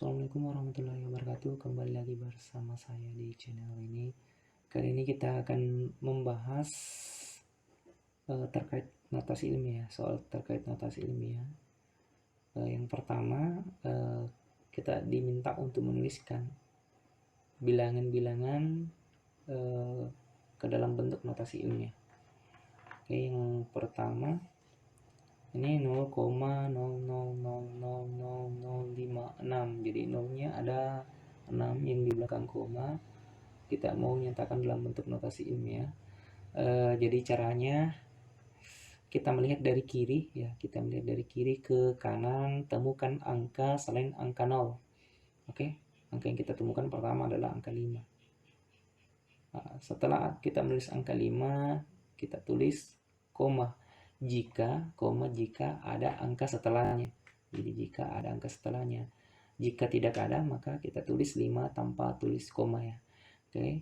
Assalamualaikum warahmatullahi wabarakatuh. Kembali lagi bersama saya di channel ini. Kali ini kita akan membahas terkait notasi ilmiah, soal terkait notasi ilmiah. Yang pertama, kita diminta untuk menuliskan bilangan-bilangan ke dalam bentuk notasi ilmiah. Oke, yang pertama ini 0,00000056. Jadi nolnya ada 6 yang di belakang koma. Kita mau nyatakan dalam bentuk notasi ilmiah. Jadi caranya kita melihat dari kiri ya, kita melihat dari kiri ke kanan, temukan angka selain angka 0. Oke, angka yang kita temukan pertama adalah angka 5. Nah, setelah kita menulis angka 5, kita tulis koma jika ada angka setelahnya. Jadi jika ada angka setelahnya. Jika tidak ada, maka kita tulis 5 tanpa tulis koma ya. Oke.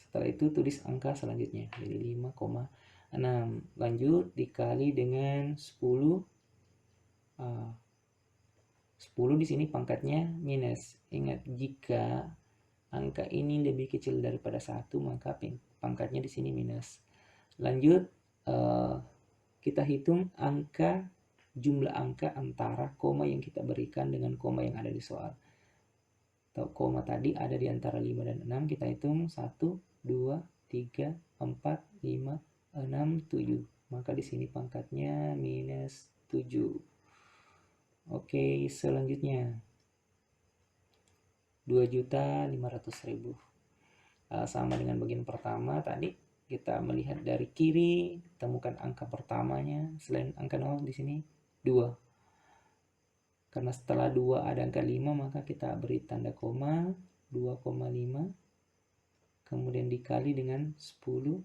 Setelah itu tulis angka selanjutnya. Jadi 5,6. Lanjut dikali dengan 10. 10 di sini pangkatnya minus. Ingat, jika angka ini lebih kecil daripada 1, maka pangkatnya di sini minus. Lanjut, kita hitung jumlah angka antara koma yang kita berikan dengan koma yang ada di soal. Koma tadi ada di antara 5 dan 6, kita hitung 1, 2, 3, 4, 5, 6, 7. Maka di sini pangkatnya minus 7. Oke, selanjutnya 2.500.000. Sama dengan bagian pertama tadi, kita melihat dari kiri, temukan angka pertamanya selain angka 0 di sini 2. Karena setelah 2 ada angka 5, maka kita beri tanda koma 2,5. Kemudian dikali dengan 10.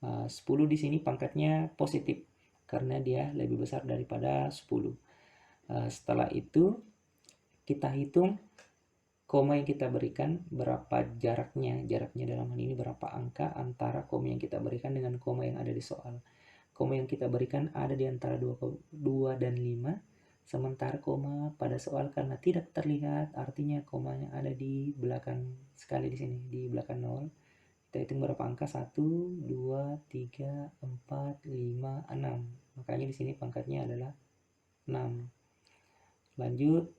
10 di sini pangkatnya positif karena dia lebih besar daripada 10. Setelah itu kita hitung koma yang kita berikan berapa jaraknya. Jaraknya dalam hal ini berapa angka antara koma yang kita berikan dengan koma yang ada di soal. Koma yang kita berikan ada di antara 2 dan 5. Sementara koma pada soal karena tidak terlihat, artinya komanya ada di belakang sekali di sini, di belakang 0. Kita hitung berapa angka? 1, 2, 3, 4, 5, 6. Makanya di sini pangkatnya adalah 6. Lanjut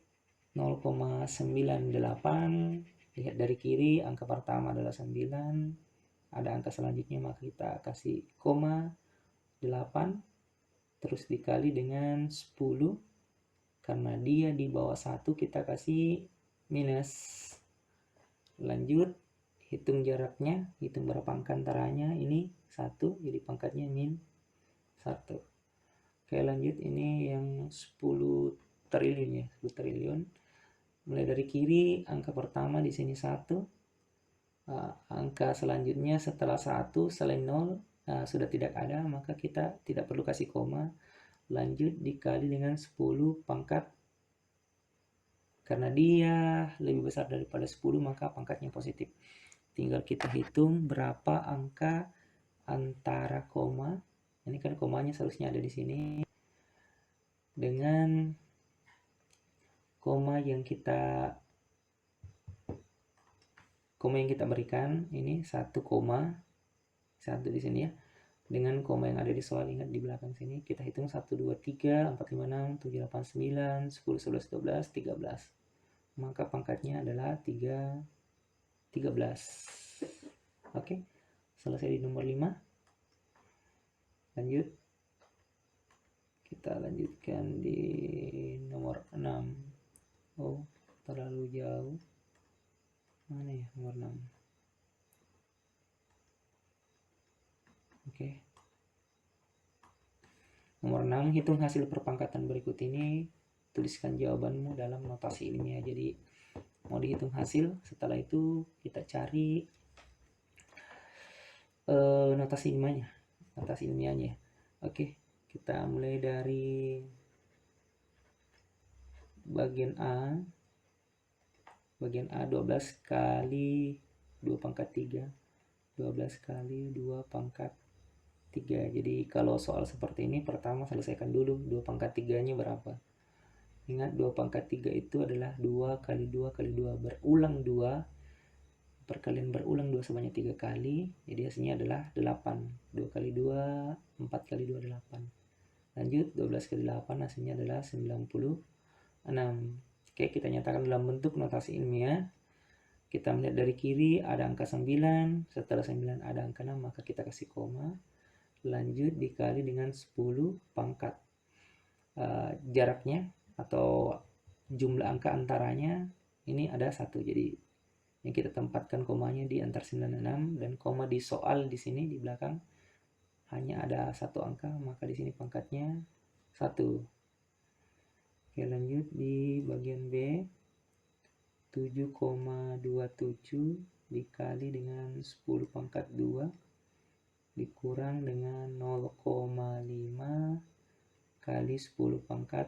0,98. Lihat dari kiri, angka pertama adalah 9. Ada angka selanjutnya, maka kita kasih koma 8. Terus dikali dengan 10. Karena dia di bawah 1, kita kasih minus. Lanjut, hitung jaraknya, hitung berapa angka antaranya. Ini 1, jadi pangkatnya min 1. Oke, lanjut, ini yang 10 triliun ya, 10 triliun. Mulai dari kiri, angka pertama di sini 1. Angka selanjutnya setelah 1 selain 0 sudah tidak ada, maka kita tidak perlu kasih koma. Lanjut dikali dengan 10 pangkat. Karena dia lebih besar daripada 10, maka pangkatnya positif. Tinggal kita hitung berapa angka antara koma. Ini kan komanya seharusnya ada di sini. Dengan koma yang kita berikan, ini 1,1 di sini ya. Dengan koma yang ada di soal, ingat di belakang sini, kita hitung 1, 2, 3, 4, 5, 6, 7, 8, 9, 10, 11, 12, 13. Maka pangkatnya adalah 13. Oke, selesai di nomor 5. Lanjut, kita lanjutkan di nomor 6. Oh, terlalu jauh. Mana ya nomor 6? Oke. Nomor 6, hitung hasil perpangkatan berikut ini. Tuliskan jawabanmu dalam notasi ilmiah. Jadi mau dihitung hasil, setelah itu kita cari notasi ilmiahnya. Oke, kita mulai dari bagian A. Bagian A 12 kali 2 pangkat 3. 12 kali 2 pangkat 3. Jadi kalau soal seperti ini, pertama selesaikan dulu 2 pangkat 3-nya berapa. Ingat 2 pangkat 3 itu adalah 2 kali 2 kali 2. Berulang 2. Perkalian berulang 2 sebanyak 3 kali. Jadi hasilnya adalah 8. 2 kali 2, 4 kali 2, 8. Lanjut, 12 kali 8 hasilnya adalah 96. Oke, kita nyatakan dalam bentuk notasi ilmiah. Kita melihat dari kiri ada angka 9. Setelah 9 ada angka 6, maka kita kasih koma. Lanjut dikali dengan 10 pangkat. Jaraknya atau jumlah angka antaranya ini ada 1. Jadi yang kita tempatkan komanya di antara 9 dan 6, dan koma di soal di sini di belakang hanya ada 1 angka, maka di sini pangkatnya 1. Oke, lanjut di bagian B. 7,27 dikali dengan 10 pangkat 2 dikurang dengan 0,5 kali 10 pangkat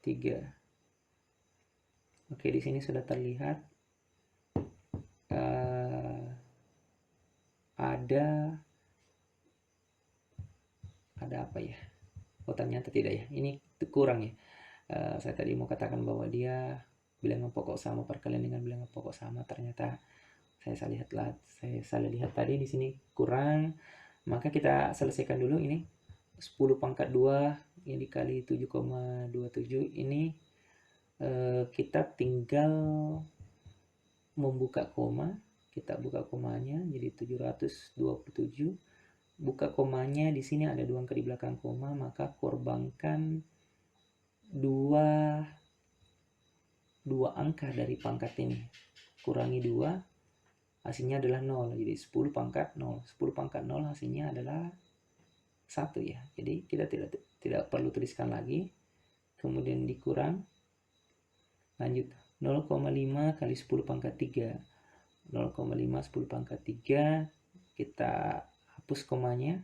3. Oke, di sini sudah terlihat ada apa ya? Oh, ternyata tidak ya. Ini kurang ya. Saya tadi mau katakan bahwa dia bilangan pokok sama, perkalian dengan bilangan pokok sama. Ternyata saya salah lihat tadi, di sini kurang. Maka kita selesaikan dulu ini. 10 pangkat 2 yang dikali 7,27 ini kita tinggal membuka koma. Kita buka komanya jadi 727. Buka komanya di sini ada 2 angka di belakang koma, maka korbankan dua angka dari pangkat ini. Kurangi 2, hasilnya adalah 0. Jadi 10 pangkat 0. 10 pangkat 0 hasilnya adalah 1 ya. Jadi kita tidak perlu tuliskan lagi. Kemudian dikurang. Lanjut, 0,5 kali 10 pangkat 3. 0,5 10 pangkat 3. Kita hapus komanya.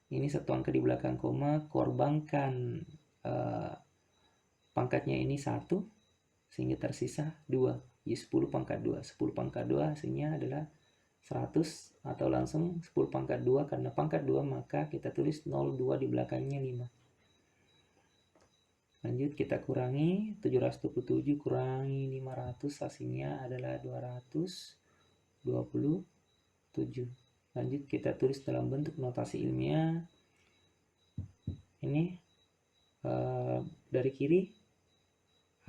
Ini 1 angka di belakang koma. Korbankan pangkatnya ini 1. Sehingga tersisa 2. Jadi 10 pangkat 2. 10 pangkat 2 hasilnya adalah 100, atau langsung 10 pangkat 2, karena pangkat 2 maka kita tulis 0,2 di belakangnya 5. Lanjut kita kurangi, 727 kurangi 500 hasilnya adalah 227. Lanjut kita tulis dalam bentuk notasi ilmiah. Ini dari kiri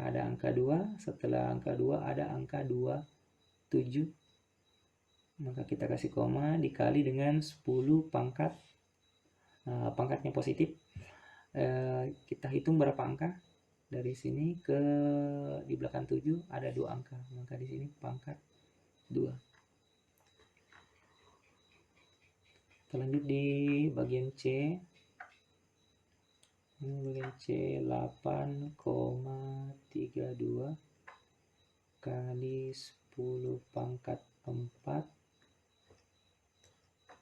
ada angka 2, setelah angka 2 ada angka 27. Maka kita kasih koma dikali dengan 10 pangkat. Pangkatnya positif. Kita hitung berapa angka. Dari sini ke di belakang 7 ada 2 angka. Maka di sini pangkat 2. Kita lanjut di bagian C. Ini bagian C, 8,32 kali 10 pangkat 4.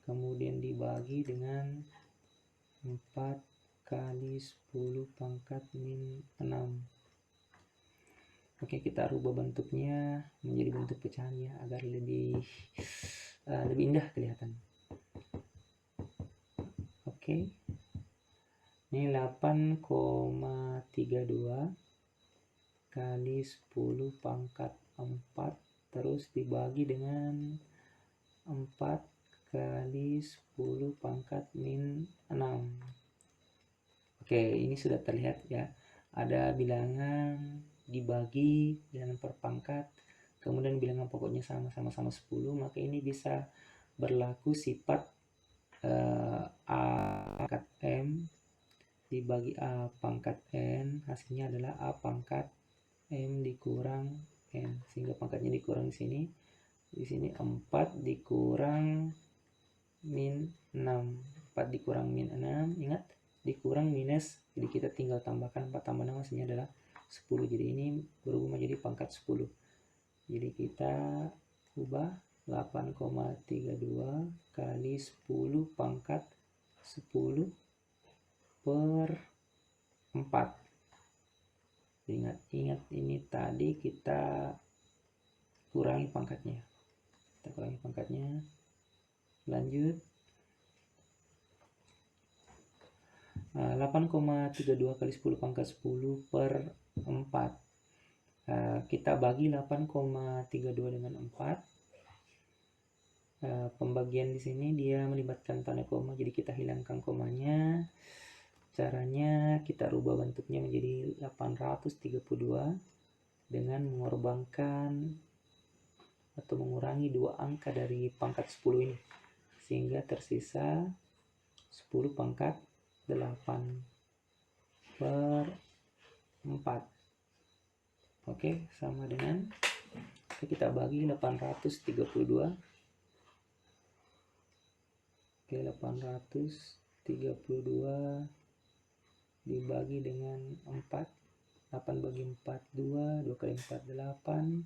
Kemudian dibagi dengan 4 kali 10 pangkat min 6. Oke, kita rubah bentuknya menjadi bentuk pecahan ya, agar lebih indah kelihatan. Oke, ini 8,32 kali 10 pangkat 4 terus dibagi dengan 4 kali 10 pangkat min 6. Oke, ini sudah terlihat ya. Ada bilangan dibagi dengan per pangkat, kemudian bilangan pokoknya sama-sama 10, maka ini bisa berlaku sifat A pangkat M dibagi A pangkat N, hasilnya adalah A pangkat M dikurang N, sehingga pangkatnya dikurang di sini. Di sini 4 dikurang min 6. 4 dikurang min 6, ingat dikurang minus, jadi kita tinggal tambahkan 4 tambah 6 hasilnya adalah 10. Jadi ini berubah menjadi pangkat 10. Jadi kita ubah 8,32 kali 10 pangkat 10 per 4. Ingat ini tadi kita kurangi pangkatnya. Lanjut, 8,32 kali 10 pangkat 10 per 4. Kita bagi 8,32 dengan 4. Pembagian di sini dia melibatkan tanda koma, jadi kita hilangkan komanya. Caranya kita rubah bentuknya menjadi 832 dengan mengorbankan atau mengurangi 2 angka dari pangkat 10 ini, sehingga tersisa 10 pangkat 8/4. Oke, sama dengan kita bagi 832. Oke, 832 dibagi dengan 4. 8 bagi 4 2, 2 kali 4 8.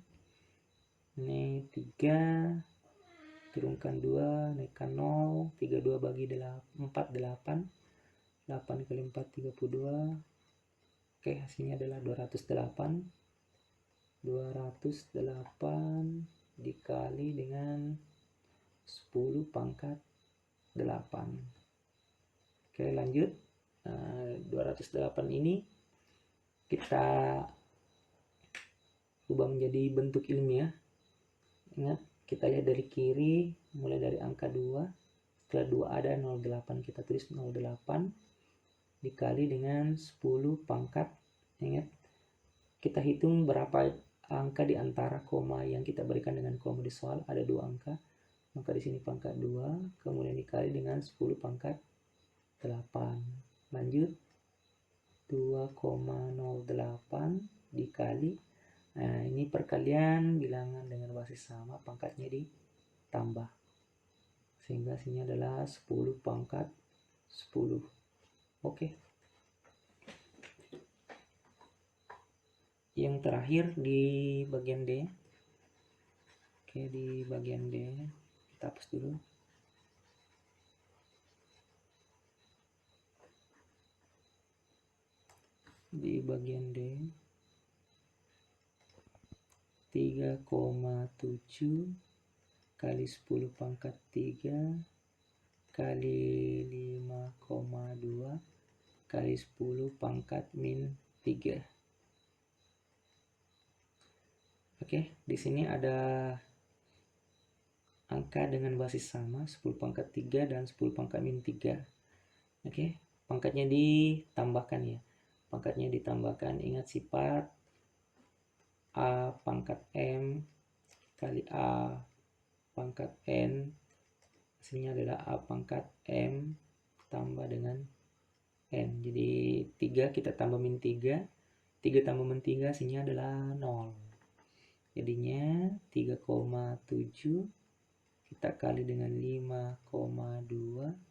Ini 3, turunkan 2, naikkan 0. 32 bagi 4 8. 8 kali 4 32. Oke, hasilnya adalah 208. 208 dikali dengan 10 pangkat 8. Oke, lanjut. 208 ini kita ubah menjadi bentuk ilmiah. Ingat, kita lihat dari kiri, mulai dari angka 2. Setelah 2 ada 08, kita tulis 08 dikali dengan 10 pangkat. Ingat, kita hitung berapa angka di antara koma yang kita berikan dengan koma di soal. Ada 2 angka, maka di sini pangkat 2, kemudian dikali dengan 10 pangkat 8. Lanjut, 2,08 dikali, nah ini perkalian bilangan dengan basis sama, pangkatnya ditambah, sehingga hasilnya adalah 10 pangkat 10. Oke. Yang terakhir di bagian D. Oke, di bagian D kita hapus dulu. Di bagian D 3,7 kali 10 pangkat 3 kali 5,2 kali 10 pangkat min 3. Oke, di sini ada angka dengan basis sama, 10 pangkat 3 dan 10 pangkat min 3. Oke, pangkatnya ditambahkan ya. Pangkatnya ditambahkan, ingat sifat A pangkat M kali A pangkat N, hasilnya adalah A pangkat M tambah dengan N. Jadi 3 kita tambah min 3, 3 tambah min 3 hasilnya adalah 0. Jadinya 3,7 kita kali dengan 5,2,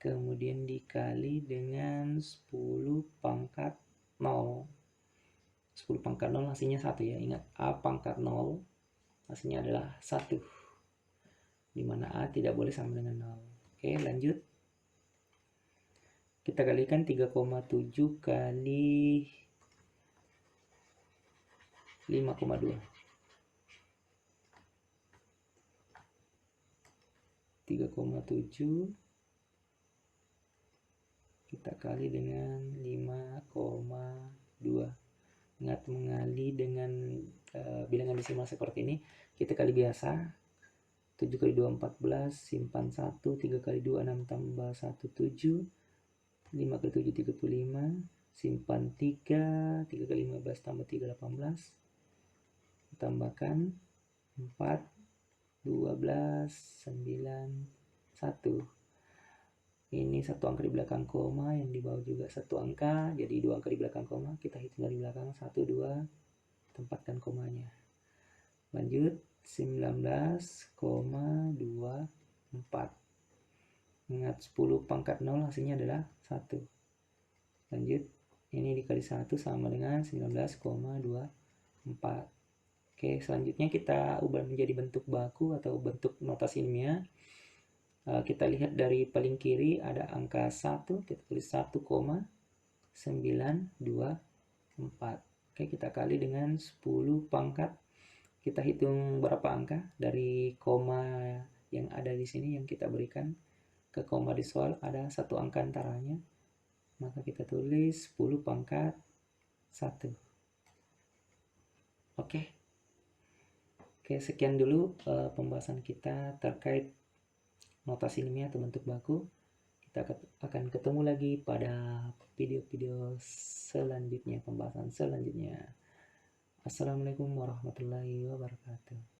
kemudian dikali dengan 10 pangkat 0. 10 pangkat 0 hasilnya 1 ya. Ingat, A pangkat 0 hasilnya adalah 1, dimana A tidak boleh sama dengan 0. Oke, lanjut. Kita kalikan 3,7 kali 5,2. 3,7 kita kali dengan 5,2. Ingat, mengali dengan bilangan desimal seperti ini, kita kali biasa. 7 kali 2 14, simpan 1, 3 kali 2 6 tambah 1 7, 5 kali 7 35, simpan 3, 3 kali 15 tambah 3 18, tambahkan 4, 12, 9, 1. Ini satu angka di belakang koma, yang di bawah juga satu angka, jadi 2 angka di belakang koma. Kita hitung dari belakang, 1, 2, tempatkan komanya. Lanjut, 19,24. Ingat, 10 pangkat 0 hasilnya adalah 1. Lanjut, ini dikali 1 sama dengan 19,24. Oke, selanjutnya kita ubah menjadi bentuk baku atau bentuk notasi ilmiah. Kita lihat dari paling kiri ada angka 1, kita tulis 1,924. Oke, kita kali dengan 10 pangkat. Kita hitung berapa angka dari koma yang ada di sini yang kita berikan ke koma di soal, ada satu angka antaranya. Maka kita tulis 10 pangkat 1. Oke, sekian dulu pembahasan kita terkait notasi ilmiah atau bentuk baku. Kita akan ketemu lagi pada video-video selanjutnya, pembahasan selanjutnya. Assalamualaikum warahmatullahi wabarakatuh.